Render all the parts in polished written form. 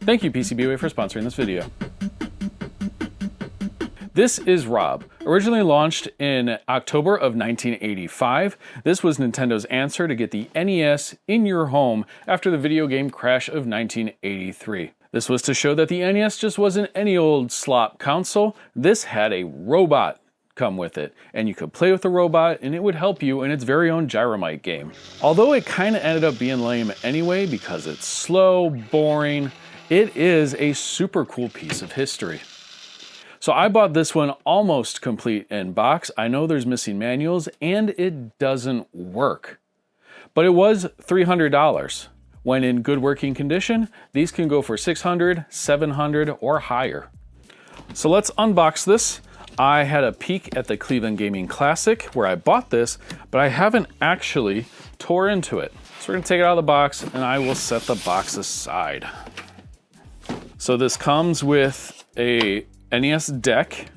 Thank you PCBWay for sponsoring this video. This is R.O.B. Originally launched in October of 1985, this was Nintendo's answer to get the NES in your home after the video game crash of 1983. This was to show that the NES just wasn't any old slop console. This had a robot come with it, and you could play with the robot and it would help you in its very own Gyromite game. Although it kind of ended up being lame anyway because it's slow, boring, it is a super cool piece of history. So I bought this one almost complete in box. I know there's missing manuals and it doesn't work. But it was $300. When in good working condition, these can go for $600, $700, or higher. So let's unbox this. I had a peek at the Cleveland Gaming Classic where I bought this, but I haven't actually tore into it. So we're gonna take it out of the box and I will set the box aside. So this comes with a NES deck,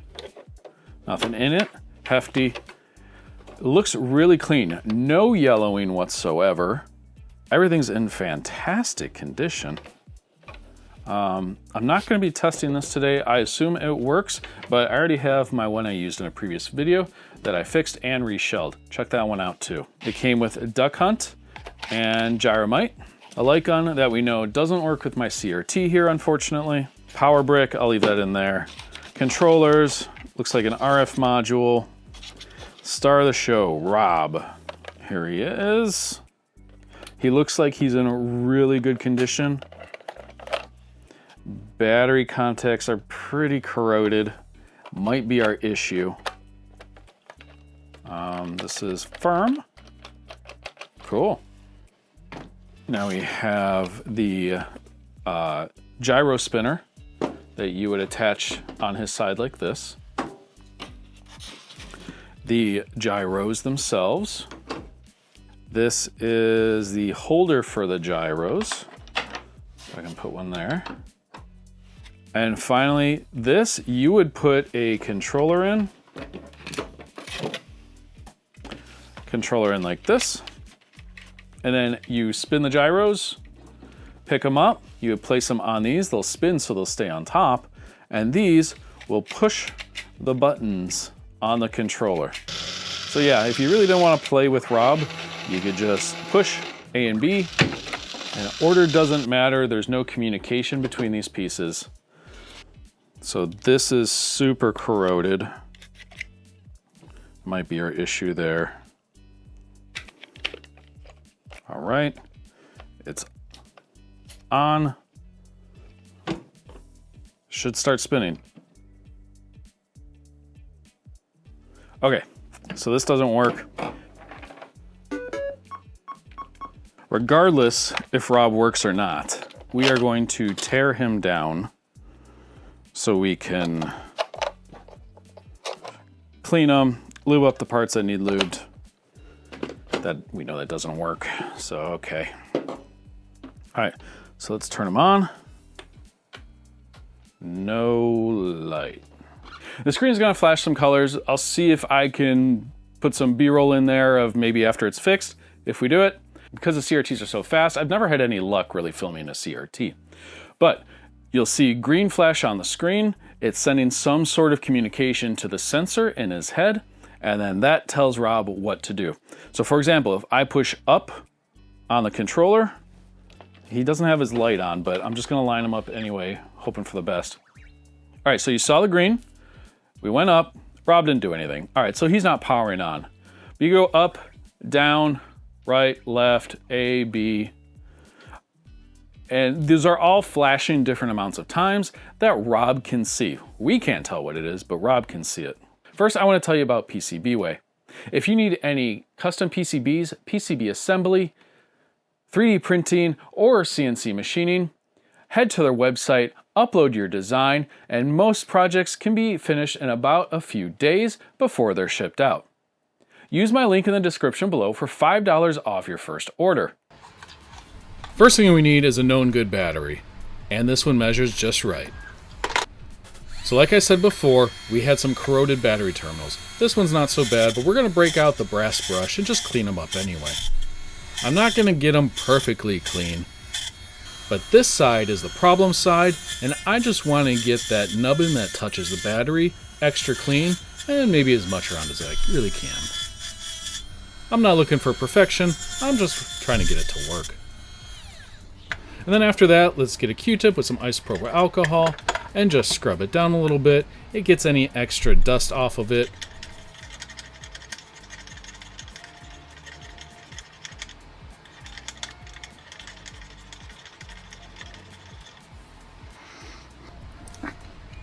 nothing in it, hefty. It looks really clean, no yellowing whatsoever. Everything's in fantastic condition. I'm not going to be testing this today. I assume it works, but I already have my one I used in a previous video that I fixed and reshelled. Check that one out too. It came with Duck Hunt and Gyromite, a light gun that we know doesn't work with my CRT here, unfortunately. Power brick, I'll leave that in there. Controllers, looks like an RF module. Star of the show, R.O.B. Here he is. He looks like he's in a really good condition. Battery contacts are pretty corroded. Might be our issue. This is firm. Cool. Now we have the gyro spinner that you would attach on his side like this. The gyros themselves. This is the holder for the gyros. If I can put one there. And finally, this you would put a controller in. Controller in like this. And then you spin the gyros, pick them up, you would place them on these, they'll spin so they'll stay on top, and these will push the buttons on the controller. So yeah, if you really don't want to play with R.O.B., you could just push A and B, and order doesn't matter, there's no communication between these pieces. So this is super corroded. Might be our issue there. All right, it's on. Should start spinning. Okay, so this doesn't work. Regardless if R.O.B. works or not, we are going to tear him down so we can clean them, lube up the parts that need lubed. That we know that doesn't work, so okay. All right, so let's turn them on. No light. The screen is gonna flash some colors. I'll see if I can put some B-roll in there of maybe after it's fixed, if we do it. Because the CRTs are so fast, I've never had any luck really filming a CRT. But you'll see green flash on the screen. It's sending some sort of communication to the sensor in his head, and then that tells R.O.B. what to do. So for example, if I push up on the controller, he doesn't have his light on, but I'm just gonna line him up anyway, hoping for the best. All right, so you saw the green, we went up, R.O.B. didn't do anything. All right, so he's not powering on. But you go up, down, right, left, A, B, and these are all flashing different amounts of times that R.O.B. can see. We can't tell what it is, but R.O.B. can see it. First, I want to tell you about PCBWay. If you need any custom PCBs, PCB assembly, 3D printing, or CNC machining, head to their website, upload your design, and most projects can be finished in about a few days before they're shipped out. Use my link in the description below for $5 off your first order. First thing we need is a known good battery, and this one measures just right. So like I said before, we had some corroded battery terminals. This one's not so bad, but we're going to break out the brass brush and just clean them up anyway. I'm not going to get them perfectly clean, But this side is the problem side, and I just want to get that nubbin that touches the battery extra clean, and maybe as much around as I really can. I'm not looking for perfection, I'm just trying to get it to work. And then after that, let's get a Q-tip with some isopropyl alcohol and just scrub it down a little bit. It gets any extra dust off of it.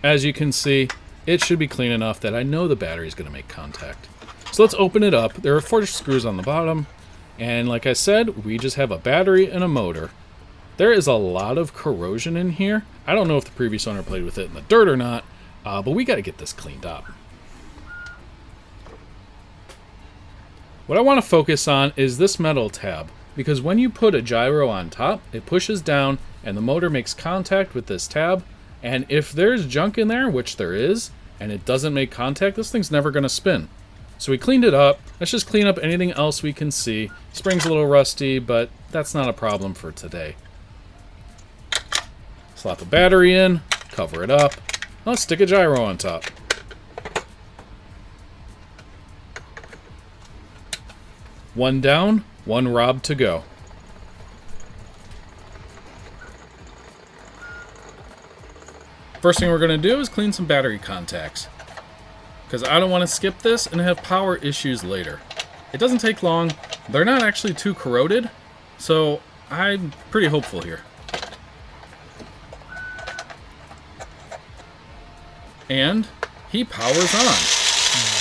As you can see, it should be clean enough that I know the battery is going to make contact. So let's open it up. There are 4 screws on the bottom, and like I said, we just have a battery and a motor. There is a lot of corrosion in here. I don't know if the previous owner played with it in the dirt or not, but we got to get this cleaned up. What I want to focus on is this metal tab, because when you put a gyro on top, it pushes down and the motor makes contact with this tab, and if there's junk in there, which there is, and it doesn't make contact, this thing's never going to spin. So we cleaned it up. Let's just clean up anything else we can see. Spring's a little rusty, but that's not a problem for today. Slap a battery in, cover it up. Let's stick a gyro on top. One down, one R.O.B to go. First thing we're going to do is clean some battery contacts, because I don't want to skip this and have power issues later. It doesn't take long. They're not actually too corroded, so I'm pretty hopeful here. And he powers on,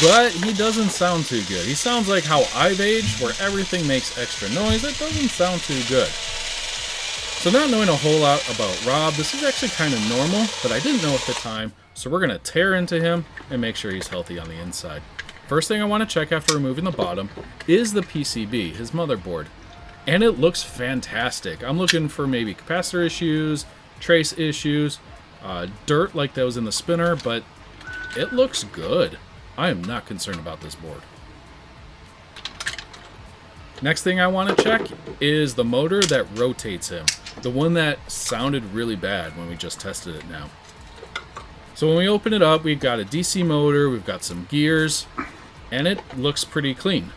but he doesn't sound too good. He sounds like how I've aged, where everything makes extra noise. It doesn't sound too good. So not knowing a whole lot about R.O.B, this is actually kind of normal, but I didn't know at the time, so we're going to tear into him and make sure he's healthy on the inside. First thing I want to check after removing the bottom is the PCB, his motherboard. And it looks fantastic. I'm looking for maybe capacitor issues, trace issues, dirt like that was in the spinner, but it looks good. I am not concerned about this board. Next thing I want to check is the motor that rotates him. The one that sounded really bad when we just tested it now. So when we open it up, we've got a DC motor, we've got some gears, and it looks pretty clean.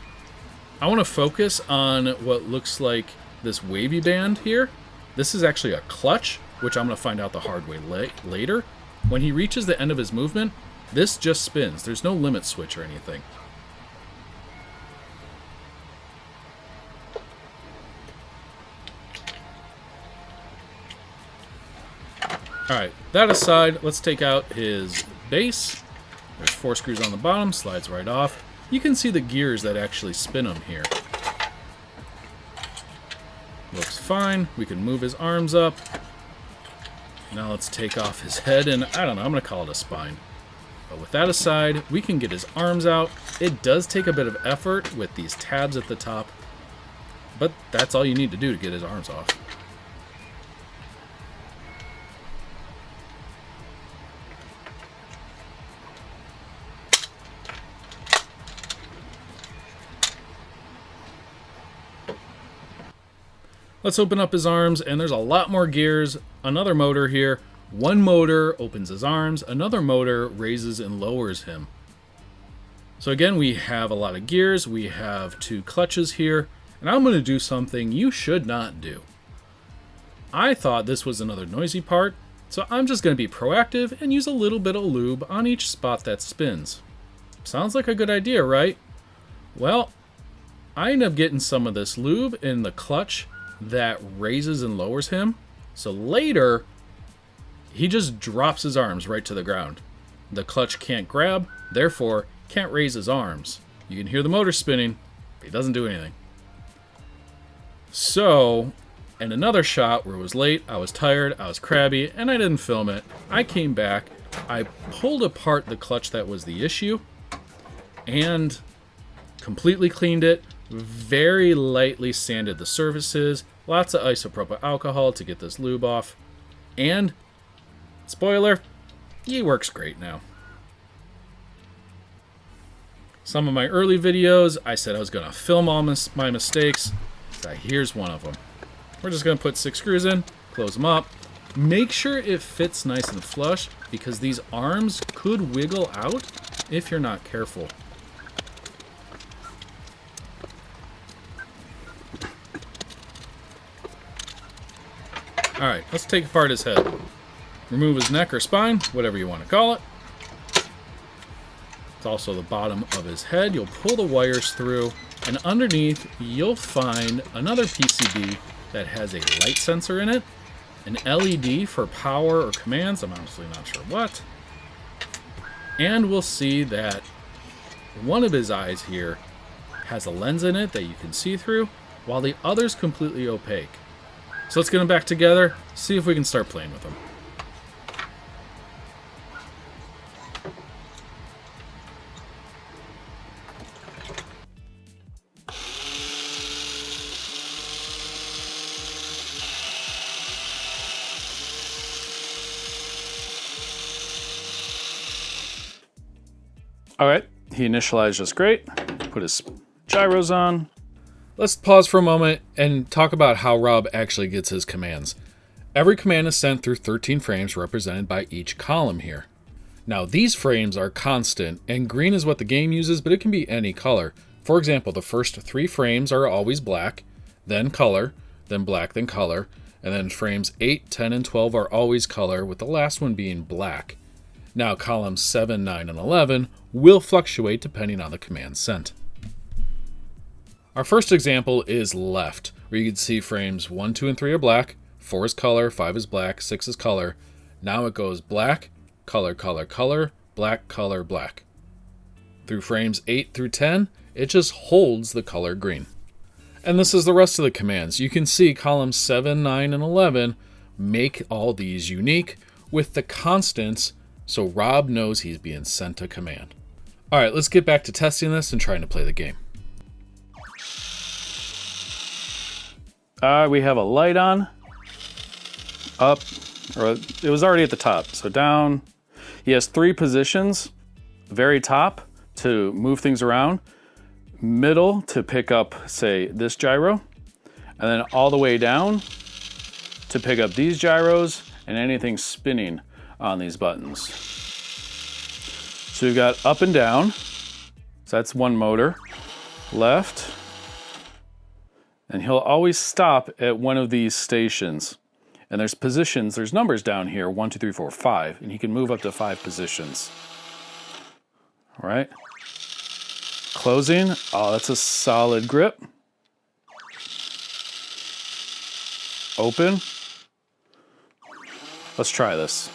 I want to focus on what looks like this wavy band here. This is actually a clutch, which I'm going to find out the hard way later. When he reaches the end of his movement, this just spins. There's no limit switch or anything. Alright, that aside, let's take out his base. There's 4 screws on the bottom, slides right off. You can see the gears that actually spin him here. Looks fine. We can move his arms up. Now let's take off his head, and I don't know, I'm going to call it a spine. But with that aside, we can get his arms out. It does take a bit of effort with these tabs at the top, but that's all you need to do to get his arms off. Let's open up his arms, and there's a lot more gears. Another motor here. One motor opens his arms, another motor raises and lowers him. So again, we have a lot of gears, we have 2 clutches here, and I'm going to do something you should not do. I thought this was another noisy part, so I'm just going to be proactive and use a little bit of lube on each spot that spins. Sounds like a good idea, right? Well, I end up getting some of this lube in the clutch that raises and lowers him, so later he just drops his arms right to the ground. The clutch can't grab, therefore can't raise his arms. You can hear the motor spinning, but he doesn't do anything. So, in another shot where it was late, I was tired, I was crabby, and I didn't film it, I came back, I pulled apart the clutch that was the issue, and completely cleaned it, very lightly sanded the surfaces, lots of isopropyl alcohol to get this lube off, and, spoiler, he works great now. Some of my early videos, I said I was going to film all my mistakes, so here's one of them. We're just going to put 6 screws in, close them up. Make sure it fits nice and flush because these arms could wiggle out if you're not careful. Alright, let's take apart his head. Remove his neck or spine, whatever you want to call it. It's also the bottom of his head. You'll pull the wires through, and underneath you'll find another PCB that has a light sensor in it, an LED for power or commands, I'm honestly not sure what. And we'll see that one of his eyes here has a lens in it that you can see through, while the other's completely opaque. So let's get them back together, see if we can start playing with them. All right, he initialized just great. Put his gyros on. Let's pause for a moment and talk about how R.O.B actually gets his commands. Every command is sent through 13 frames represented by each column here. Now these frames are constant, and green is what the game uses, but it can be any color. For example, the first 3 frames are always black, then color, then black, then color, and then frames 8, 10, and 12 are always color, with the last one being black. Now columns 7, 9, and 11 will fluctuate depending on the command sent. Our first example is left, where you can see frames 1, 2, and 3 are black, 4 is color, 5 is black, 6 is color. Now it goes black, color, color, color, black, color, black. Through frames 8 through 10, it just holds the color green. And this is the rest of the commands. You can see columns 7, 9, and 11 make all these unique with the constants, so R.O.B knows he's being sent a command. All right, let's get back to testing this and trying to play the game. We have a light on, up, or it was already at the top, so down. He has 3 positions, very top to move things around, middle to pick up, say, this gyro, and then all the way down to pick up these gyros and anything spinning on these buttons. So we've got up and down, so that's one motor, left, and he'll always stop at one of these stations. And there's positions, there's numbers down here, 1, 2, 3, 4, 5, and he can move up to 5 positions. All right. Closing, oh, that's a solid grip. Open. Let's try this.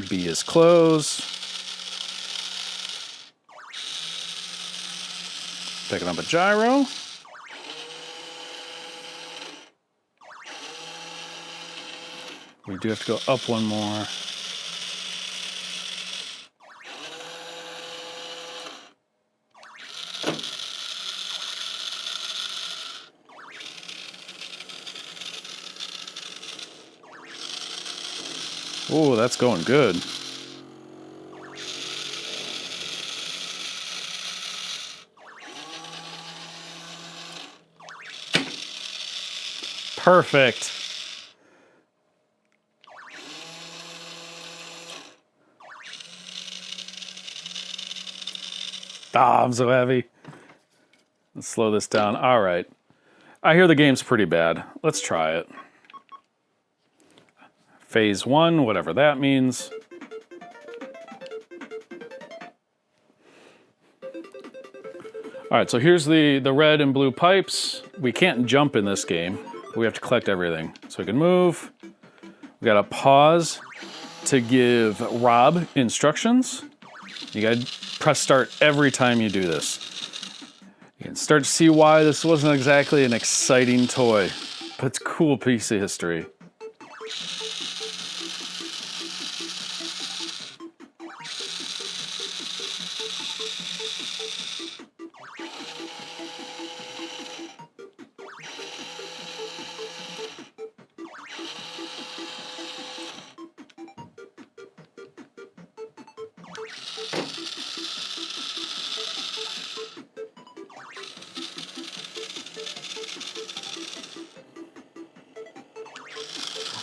B is close. Picking up a gyro. We do have to go up one more. Oh, that's going good. Perfect. Ah, I'm so heavy. Let's slow this down. All right. I hear the game's pretty bad. Let's try it. Phase 1, whatever that means. All right, so here's the red and blue pipes. We can't jump in this game. We have to collect everything. So we can move. We got to pause to give R.O.B instructions. You got to press start every time you do this. You can start to see why this wasn't exactly an exciting toy, but it's a cool piece of history.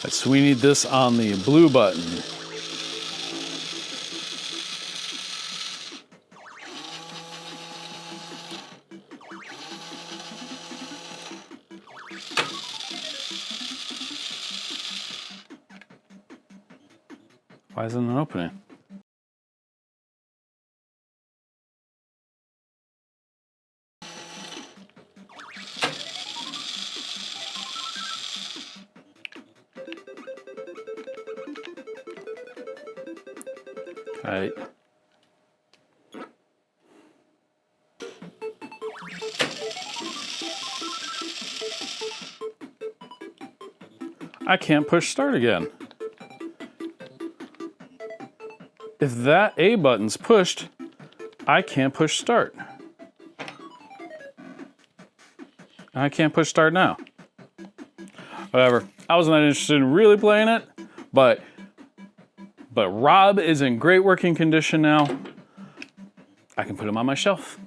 So we need this on the blue button. Why isn't it opening? Right. I can't push start again. If that A button's pushed, I can't push start. I can't push start now. Whatever. I wasn't that interested in really playing it, but R.O.B is in great working condition now. I can put him on my shelf.